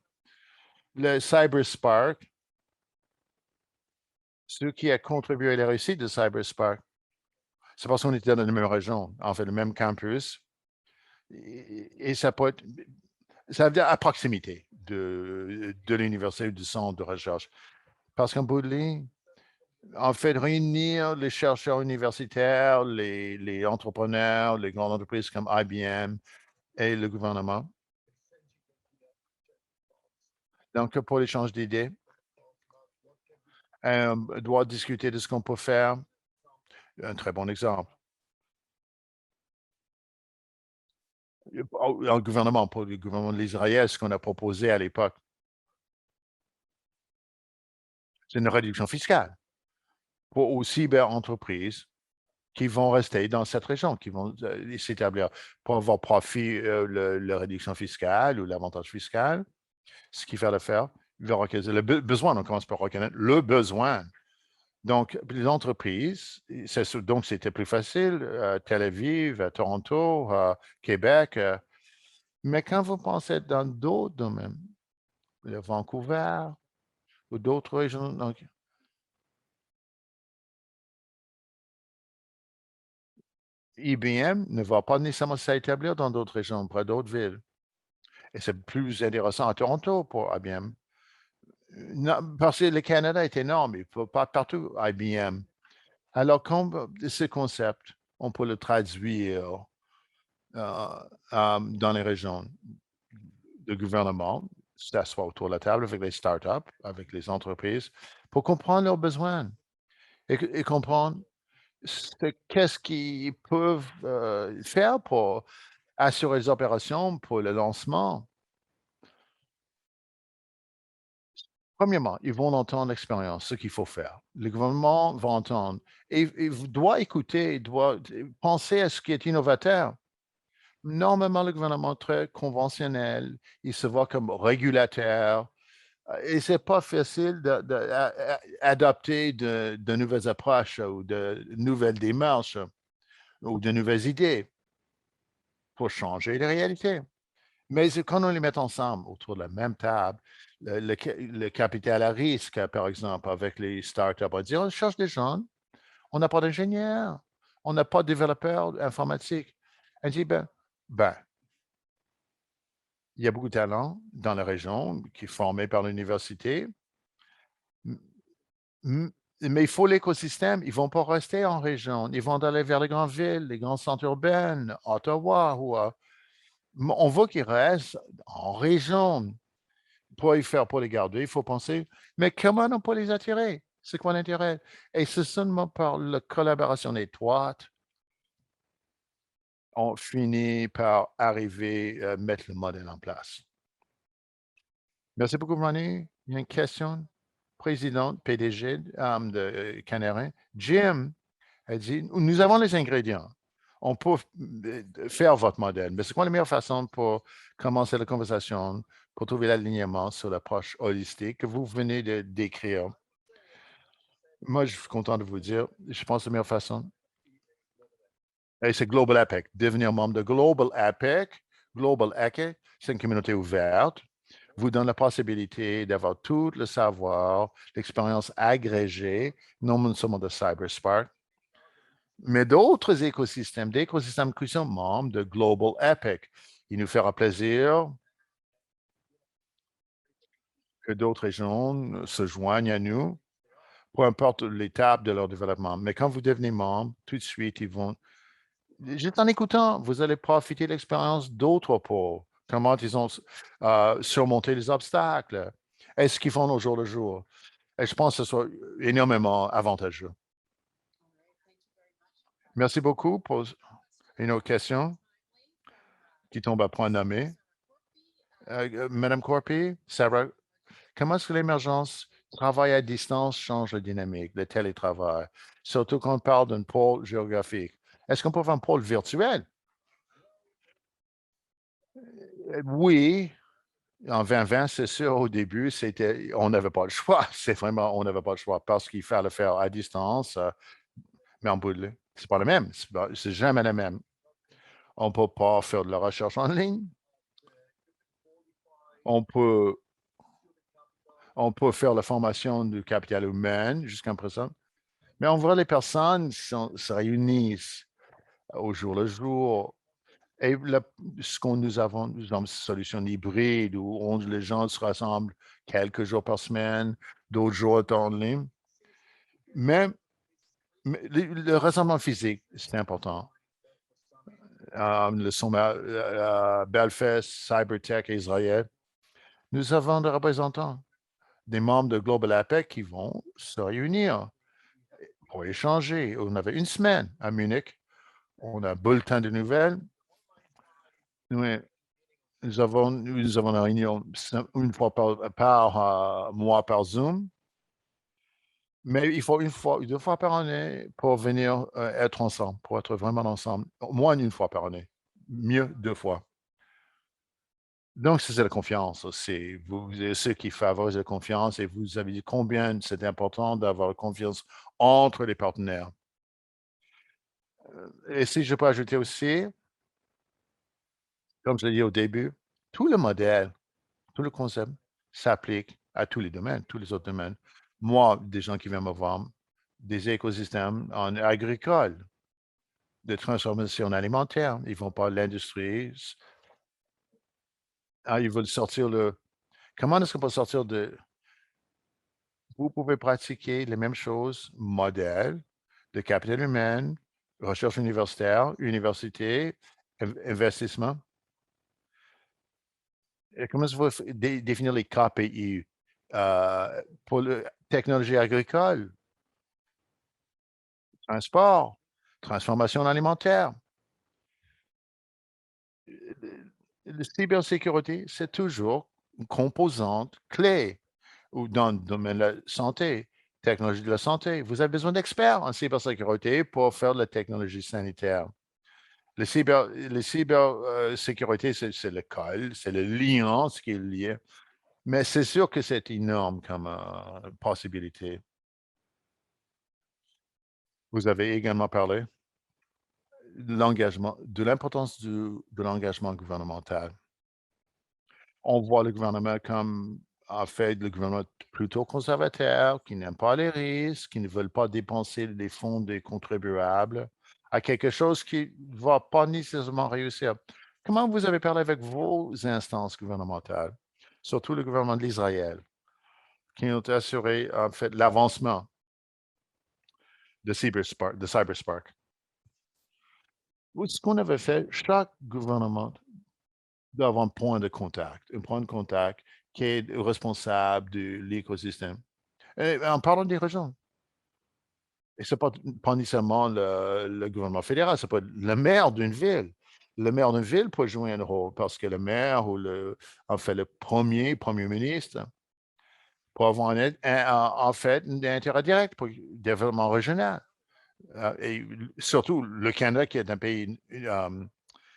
Le CyberSpark, ce qui a contribué à la réussite de CyberSpark, c'est parce qu'on était dans la même région, en fait, le même campus. Et ça peut être, ça veut dire à proximité de l'université ou du centre de recherche. Parce qu'en bout de ligne, en fait, réunir les chercheurs universitaires, les entrepreneurs, les grandes entreprises comme IBM et le gouvernement. Donc, pour l'échange d'idées, doit discuter de ce qu'on peut faire. Un très bon exemple. Le gouvernement, pour le gouvernement de l'Israël, ce qu'on a proposé à l'époque, c'est une réduction fiscale aux cyber-entreprises qui vont rester dans cette région, qui vont s'établir pour avoir profit, la réduction fiscale ou l'avantage fiscal, ce qui fait l'affaire. Il va reconnaître le besoin, on commence par reconnaître le besoin. Donc, les entreprises, donc c'était plus facile à Tel Aviv, à Toronto, à Québec. Mais quand vous pensez dans d'autres domaines, Vancouver ou d'autres régions, donc, IBM ne va pas nécessairement s'établir dans d'autres régions, près d'autres villes. Et c'est plus intéressant à Toronto pour IBM. Non, parce que le Canada est énorme, il ne faut pas partout IBM. Alors, comme ce concept, on peut le traduire dans les régions de gouvernement, s'asseoir autour de la table avec les startups, avec les entreprises, pour comprendre leurs besoins et comprendre qu'est-ce qu'ils peuvent faire pour assurer les opérations, pour le lancement. Premièrement, ils vont entendre l'expérience, ce qu'il faut faire. Le gouvernement va entendre et doit écouter, doit penser à ce qui est innovateur. Normalement, le gouvernement très conventionnel, il se voit comme régulateur et c'est pas facile d'adopter de nouvelles approches ou de nouvelles démarches ou de nouvelles idées pour changer les réalités. Mais quand on les met ensemble autour de la même table, le capital à risque, par exemple, avec les startups, on va dire, on cherche des jeunes, on n'a pas d'ingénieurs, on n'a pas de développeurs informatiques. Elle dit, ben, il y a beaucoup de talents dans la région qui est formé par l'université, mais il faut l'écosystème. Ils ne vont pas rester en région. Ils vont aller vers les grandes villes, les grands centres urbains, Ottawa. On veut qu'ils restent en région. Pour y faire, pour les garder, il faut penser, mais comment on peut les attirer? C'est quoi l'intérêt? Et c'est seulement par la collaboration étroite, on finit par arriver à mettre le modèle en place. Merci beaucoup, Ronnie. Il y a une question. Présidente, PDG de Canarin. Jim a dit, nous avons les ingrédients. On peut faire votre modèle, mais c'est quoi la meilleure façon pour commencer la conversation, pour trouver l'alignement sur l'approche holistique que vous venez de décrire? Moi, je suis content de vous dire, je pense que la meilleure façon, et c'est Global APEC, devenir membre de Global APEC. Global APEC, c'est une communauté ouverte, vous donne la possibilité d'avoir tout le savoir, l'expérience agrégée, non seulement de CyberSpark, mais d'autres écosystèmes, d'écosystèmes qui sont membres de Global Epic. Il nous fera plaisir que d'autres régions se joignent à nous, peu importe l'étape de leur développement. Mais quand vous devenez membre, tout de suite, ils vont, juste en écoutant, vous allez profiter de l'expérience d'autres pôles, comment ils ont surmonté les obstacles, et ce qu'ils font au jour le jour. Et je pense que ce soit énormément avantageux. Merci beaucoup pour une autre question qui tombe à point nommé. Madame Corpy, Sarah, comment est-ce que l'émergence travail à distance change la dynamique, le télétravail, surtout quand on parle d'un pôle géographique? Est-ce qu'on peut faire un pôle virtuel? Oui, en 2020, c'est sûr, au début, on n'avait pas le choix. C'est vraiment, on n'avait pas le choix parce qu'il fallait faire à distance, mais en bout de ligne, c'est pas le même. C'est jamais le même. On ne peut pas faire de la recherche en ligne. On peut, on peut faire la formation du capital humain jusqu'à présent, mais on voit les personnes se réunissent au jour le jour. Et ce qu'on nous avons une solution hybride où les gens se rassemblent quelques jours par semaine, d'autres jours en ligne. Mais, le rassemblement physique, c'est important. Le sommet Belfast, Cybertech et Israël, nous avons des représentants, des membres de Global APEC qui vont se réunir pour échanger. On avait une semaine à Munich. On a un bulletin de nouvelles. Oui, nous avons une réunion une fois par mois par Zoom, mais il faut une fois, 2 fois par année pour venir être ensemble, pour être vraiment ensemble. Au moins une fois par année, mieux 2 fois. Donc, c'est la confiance aussi. Vous êtes ceux qui favorisent la confiance et vous avez dit combien c'est important d'avoir confiance entre les partenaires. Et si je peux ajouter aussi, comme je l'ai dit au début, tout le modèle, tout le concept s'applique à tous les domaines, tous les autres domaines. Moi, des gens qui viennent me voir, des écosystèmes en agricole, de transformation alimentaire, ils vont pas l'industrie. Ils veulent sortir le. Comment est-ce qu'on peut sortir de. Vous pouvez pratiquer les mêmes choses, modèle de capital humain, recherche universitaire, université, investissement. Et comment est-ce que vous définir les KPI pour la technologie agricole, transport, transformation alimentaire? La cybersécurité, c'est toujours une composante clé. ou dans le domaine de la santé, technologie de la santé. Vous avez besoin d'experts en cybersécurité pour faire de la technologie sanitaire. Sécurité, c'est l'école, c'est le lien, ce qui est lié. Mais c'est sûr que c'est énorme comme possibilité. Vous avez également parlé de l'engagement, de l'importance de l'engagement gouvernemental. On voit le gouvernement comme, en fait, le gouvernement plutôt conservateur, qui n'aime pas les risques, qui ne veulent pas dépenser les fonds des contribuables à quelque chose qui ne va pas nécessairement réussir. Comment vous avez parlé avec vos instances gouvernementales, surtout le gouvernement de l'Israël, qui ont assuré, en fait, l'avancement de Cyberspark? Ce qu'on avait fait, chaque gouvernement doit avoir un point de contact qui est responsable de l'écosystème. Et en parlant des régions, et c'est pas nécessairement le gouvernement fédéral, c'est pas le maire d'une ville. Le maire d'une ville peut jouer un rôle parce que le maire ou en fait, le premier ministre peut avoir en fait un intérêt direct pour le développement régional. Et surtout, le Canada qui est un pays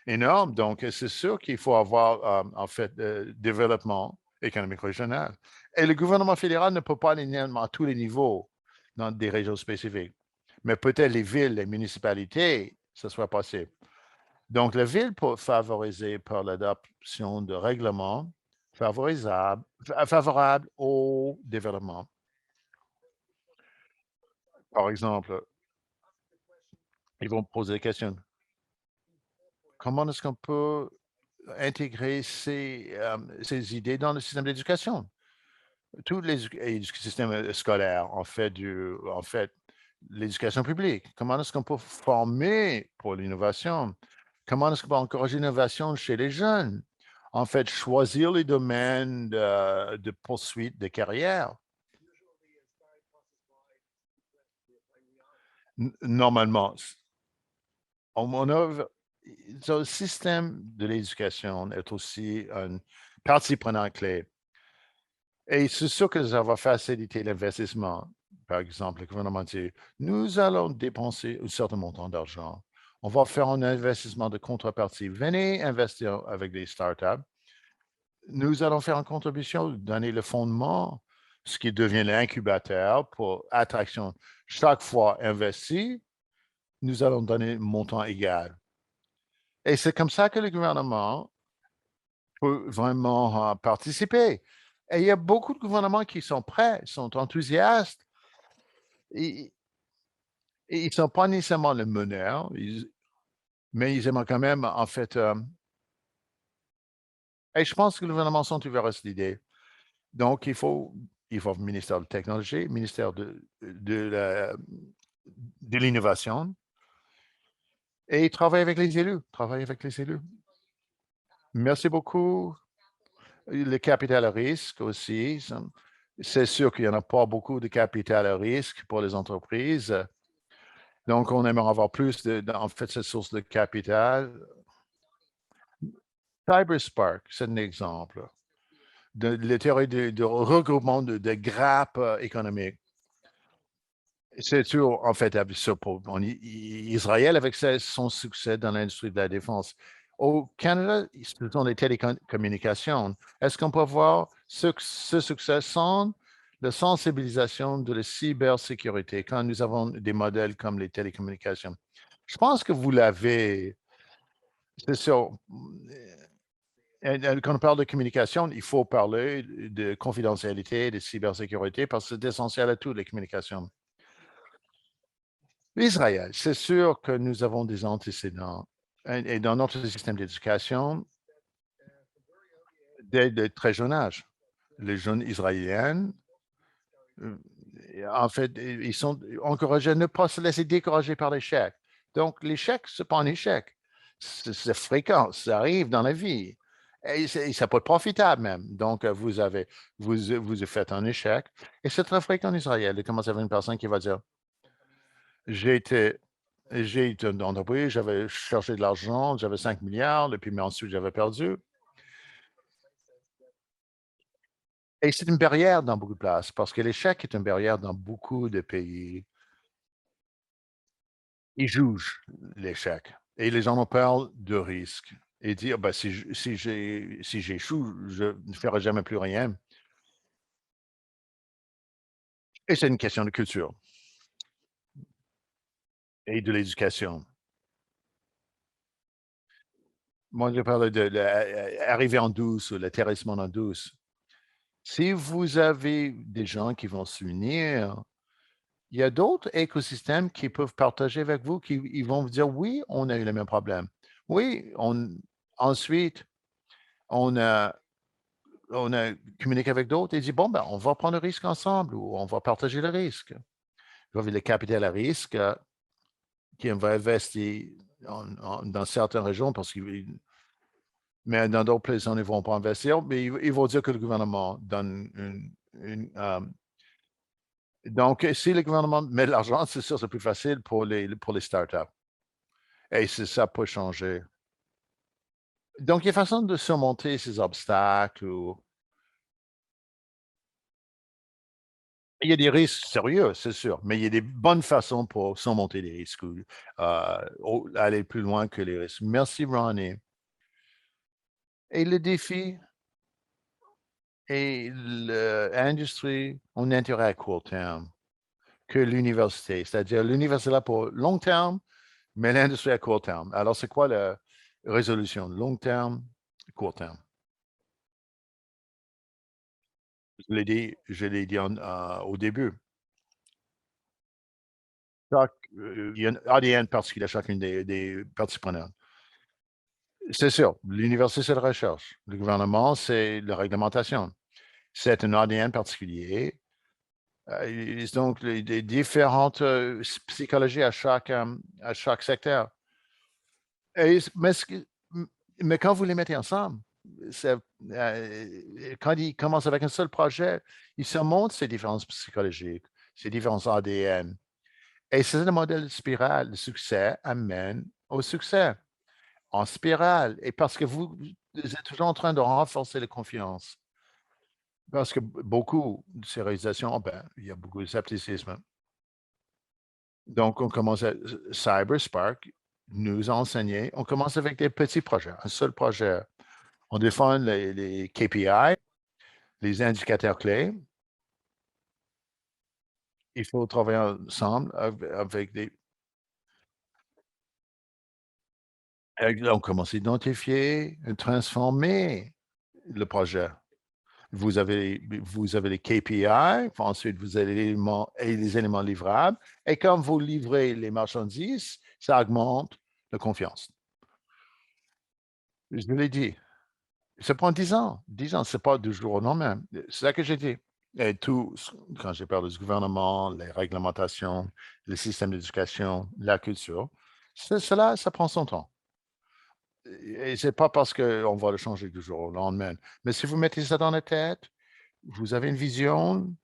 énorme. Donc, c'est sûr qu'il faut avoir, en fait, développement économique régional. Et le gouvernement fédéral ne peut pas aller à tous les niveaux dans des régions spécifiques. Mais peut-être les villes, les municipalités, ce soit possible. Donc, la ville peut favoriser par l'adoption de règlements favorables au développement. Par exemple, ils vont poser des questions. Comment est-ce qu'on peut intégrer ces idées dans le système d'éducation? Tous les systèmes scolaires, en fait, l'éducation publique. Comment est-ce qu'on peut former pour l'innovation? Comment est-ce qu'on peut encourager l'innovation chez les jeunes? En fait, choisir les domaines de poursuite de carrière. Normalement, le système de l'éducation est aussi une partie prenante clé. Et c'est sûr que ça va faciliter l'investissement. Par exemple, le gouvernement dit, nous allons dépenser un certain montant d'argent. On va faire un investissement de contrepartie. Venez investir avec des startups. Nous allons faire une contribution, donner le fondement, ce qui devient l'incubateur pour attraction. Chaque fois investi, nous allons donner un montant égal. Et c'est comme ça que le gouvernement peut vraiment participer. Et il y a beaucoup de gouvernements qui sont prêts, sont enthousiastes. Et, et ils ne sont pas nécessairement le meneur, mais ils aiment quand même, en fait. Et je pense que le gouvernement sont ouverts à cette idée. Donc, il faut ministère de la Technologie, ministère de l'Innovation, et travailler avec les élus. Travailler avec les élus. Merci beaucoup. Le capital à risque aussi. C'est sûr qu'il n'y en a pas beaucoup de capital à risque pour les entreprises. Donc, on aimerait avoir plus en fait, cette source de capital. CyberSpark, c'est un exemple de la théorie de regroupement de grappes économiques. C'est sûr, en fait, Israël avec son succès dans l'industrie de la défense. Au Canada, ce sont les télécommunications. Est-ce qu'on peut voir ce succès sans la sensibilisation de la cybersécurité quand nous avons des modèles comme les télécommunications? Je pense que vous l'avez, c'est sûr. Quand on parle de communication, il faut parler de confidentialité, de cybersécurité, parce que c'est essentiel à toutes les communications. Israël, c'est sûr que nous avons des antécédents. Et dans notre système d'éducation, dès le très jeune âge, les jeunes israéliens, euh, en fait, ils sont encouragés à ne pas se laisser décourager par l'échec. Donc, l'échec, ce n'est pas un échec. C'est fréquent, ça arrive dans la vie. Et ça peut être profitable même. Donc, vous faites un échec. Et c'est très fréquent en Israël de commencer avec une personne qui va dire, j'ai été J'ai été une entreprise, j'avais cherché de l'argent, j'avais 5 milliards, et puis mais ensuite j'avais perdu. Et c'est une barrière dans beaucoup de places parce que l'échec est une barrière dans beaucoup de pays. Ils jugent l'échec et les gens ont peur de risque et dire ben, si j'échoue, je ne ferai jamais plus rien. Et c'est une question de culture et de l'éducation. Moi, je parle de l'arrivée en douce ou l'atterrissement en douce. Si vous avez des gens qui vont s'unir, il y a d'autres écosystèmes qui peuvent partager avec vous, qui ils vont vous dire oui, on a eu le même problème. Oui, ensuite, on a, on a communiqué avec d'autres et dit bon, ben, on va prendre le risque ensemble ou on va partager le risque. Vous avez le capital à risque qui va investir dans certaines régions parce qu'ils mais dans d'autres places, ils ne vont pas investir, mais ils vont dire que le gouvernement donne donc, si le gouvernement met de l'argent, c'est sûr, c'est plus facile pour les startups. Et ça peut changer. Donc, il y a façon de surmonter ces obstacles. Il y a des risques sérieux, c'est sûr, mais il y a des bonnes façons pour surmonter les risques, aller plus loin que les risques. Merci, Ronnie. Et le défi et l'industrie ont intérêt à court terme que l'université. C'est-à-dire, l'université est là pour long terme, mais l'industrie à court terme. Alors, c'est quoi la résolution? Long terme, court terme. Je l'ai dit au début. Il y a une ADN particulier à chacune des parties prenantes. C'est sûr, l'université, c'est la recherche. Le gouvernement, c'est la réglementation. C'est un ADN particulier. Donc, les différentes psychologies à chaque secteur. Et, mais quand vous les mettez ensemble, quand ils commencent avec un seul projet, ils surmontent ces différences psychologiques, ces différences ADN. Et c'est le modèle de spirale. Le succès amène au succès en spirale. Et parce que vous êtes toujours en train de renforcer la confiance. Parce que beaucoup de ces réalisations, ben, il y a beaucoup de scepticisme. Donc, on commence à CyberSpark nous a enseigné, on commence avec des petits projets, un seul projet. On définit les KPI, les indicateurs clés. Il faut travailler ensemble avec des. On commence à identifier, transformer le projet. Vous avez les KPI, ensuite vous avez les éléments livrables, et quand vous livrez les marchandises, ça augmente la confiance. Je l'ai dit, ça prend 10 ans. 10 ans, ce n'est pas du jour au lendemain. C'est ça que j'ai dit. Et tout, quand j'ai parlé du gouvernement, les réglementations, le système d'éducation, la culture, cela, ça prend son temps. Et ce n'est pas parce qu'on va le changer du jour au lendemain. Mais si vous mettez ça dans la tête, vous avez une vision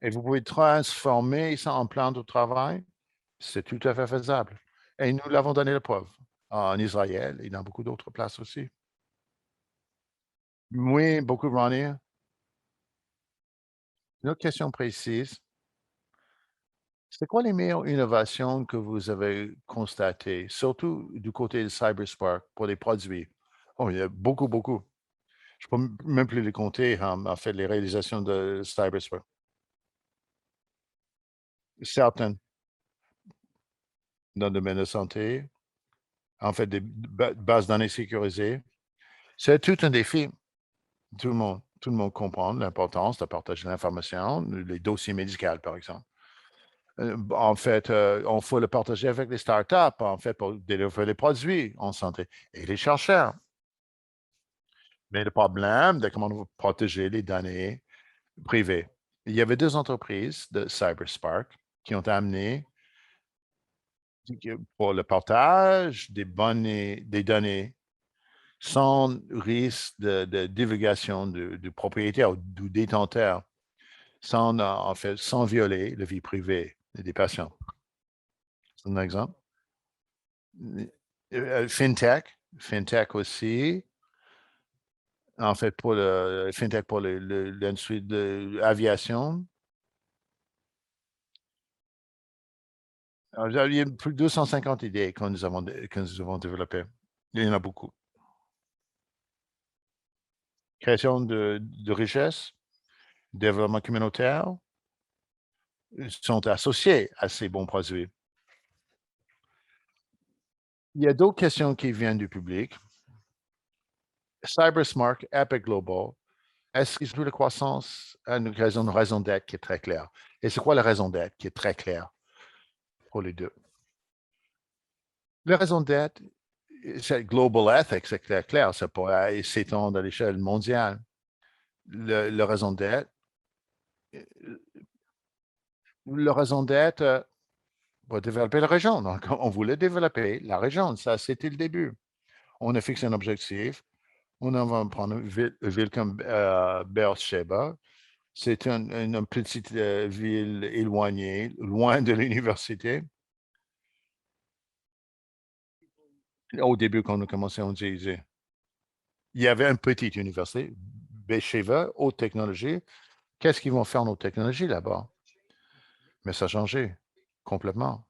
et vous pouvez transformer ça en plan de travail, c'est tout à fait faisable. Et nous l'avons donné la preuve en Israël et dans beaucoup d'autres places aussi. Oui, beaucoup, Ronnie. Une autre question précise. C'est quoi les meilleures innovations que vous avez constatées, surtout du côté de CyberSpark pour les produits? Oh, il y a beaucoup, beaucoup. Je ne peux même plus les compter, en fait, les réalisations de CyberSpark. Certaines dans le domaine de santé, en fait, des bases de données sécurisées. C'est tout un défi. Tout le monde comprend l'importance de partager l'information, les dossiers médicaux, par exemple. En fait, on faut le partager avec les startups, en fait, pour délivrer les produits en santé et les chercheurs. Mais le problème de comment on va protéger les données privées. Il y avait deux entreprises de CyberSpark qui ont amené pour le partage des données sans risque de divulgation du propriétaire ou du détenteur, en fait, sans violer la vie privée des patients. C'est un exemple. FinTech aussi. en fait, pour le FinTech pour l'industrie de l'aviation. Il y a plus de 250 idées que nous avons développées. Il y en a beaucoup. Création de richesse, développement communautaire sont associés à ces bons produits. Il y a d'autres questions qui viennent du public. CyberSmart, Epic Global, est-ce qu'ils ont de croissance à une raison d'être qui est très claire? Et c'est quoi la raison d'être qui est très claire pour les deux? La raison d'être, c'est Global Ethics, c'est très clair, ça pourrait s'étendre à l'échelle mondiale. La raison d'être, la raison d'être pour développer la région. Donc, on voulait développer la région. Ça, c'était le début. On a fixé un objectif. On va prendre une ville comme Beersheba. C'est une petite ville éloignée, loin de l'université. Au début, quand on a commencé, on disait, il y avait une petite université, Beersheba, haute technologie. Qu'est-ce qu'ils vont faire nos technologies là-bas? Mais ça a changé complètement.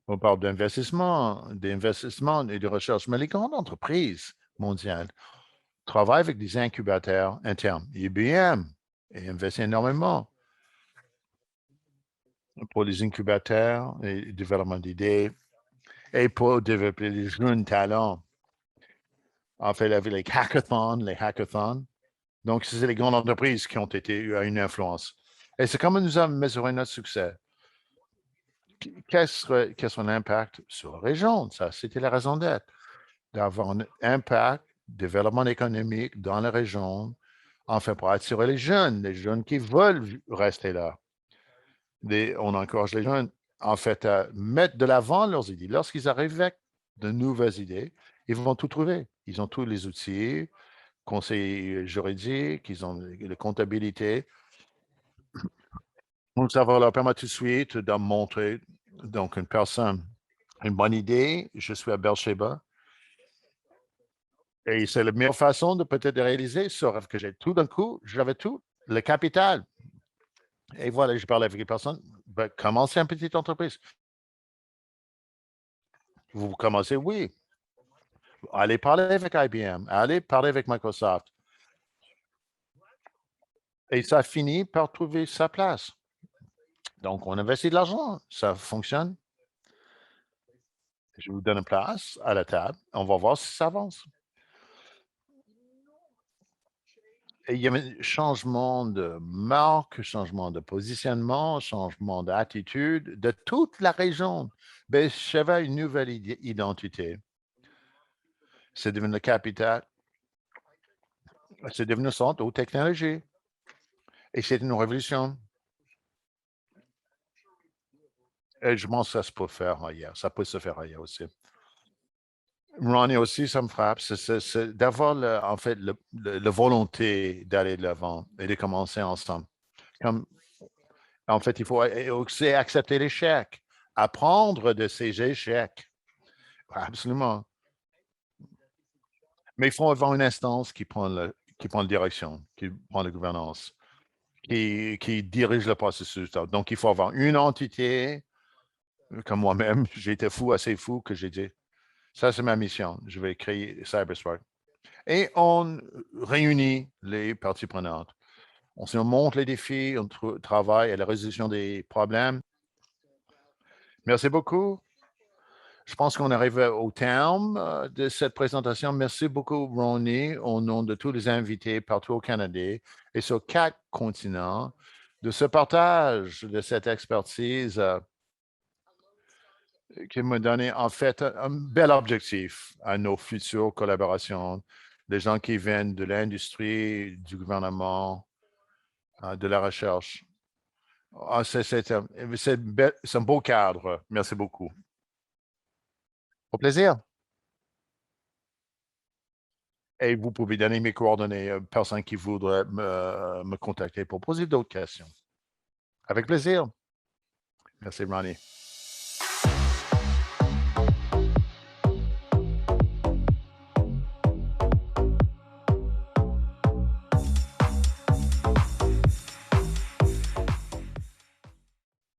On parle d'investissement et de recherche, mais les grandes entreprises mondiales travaillent avec des incubateurs internes. IBM investit énormément pour les incubateurs et le développement d'idées et pour développer les jeunes talents. En fait, avec les hackathons. Donc, c'est les grandes entreprises qui ont été à une influence. Et c'est comme nous avons mesuré notre succès. Quel serait l'impact sur la région? Ça, c'était la raison d'être, d'avoir un impact, développement économique dans la région, enfin pour attirer les jeunes qui veulent rester là. On encourage les jeunes, en fait, à mettre de l'avant leurs idées. Lorsqu'ils arrivent avec de nouvelles idées, ils vont tout trouver. Ils ont tous les outils, conseils juridiques, ils ont la comptabilité. Donc, ça va leur permettre tout de suite de montrer, donc, une personne, une bonne idée, je suis à Beersheba, et c'est la meilleure façon de peut-être de réaliser ce rêve que j'ai. Tout d'un coup, j'avais tout, le capital. Et voilà, je parlais avec les personnes, ben, commencez une petite entreprise. Vous commencez, oui. Allez parler avec IBM, allez parler avec Microsoft. Et ça finit par trouver sa place. Donc, on investit de l'argent, ça fonctionne. Je vous donne une place à la table, on va voir si ça avance. Et il y a un changement de marque, changement de positionnement, changement d'attitude de toute la région. Beersheba a une nouvelle identité. C'est devenu la capitale, c'est devenu le centre haute technologie. Et c'est une révolution. Et je pense que ça se peut faire ailleurs. Ça peut se faire ailleurs aussi. Ronnie aussi, ça me frappe, c'est d'avoir en fait la volonté d'aller de l'avant et de commencer ensemble. Comme, en fait, il faut aussi accepter l'échec, apprendre de ces échecs. Absolument. Mais il faut avoir une instance qui prend la direction, qui prend la gouvernance, qui dirige le processus. Donc, il faut avoir une entité, comme moi-même, j'étais fou, assez fou, que j'ai dit, ça c'est ma mission, je vais créer CyberSpark. Et on réunit les parties prenantes. On se montre les défis, on travaille à la résolution des problèmes. Merci beaucoup. Je pense qu'on arrive au terme de cette présentation. Merci beaucoup, Ronnie, au nom de tous les invités partout au Canada et sur 4 continents, de ce partage, de cette expertise qui m'a donné en fait un bel objectif à nos futures collaborations, des gens qui viennent de l'industrie, du gouvernement, de la recherche. Ah, c'est un beau cadre. Merci beaucoup. Au plaisir. Et vous pouvez donner mes coordonnées aux personnes qui voudraient me contacter pour poser d'autres questions. Avec plaisir. Merci, Ronnie.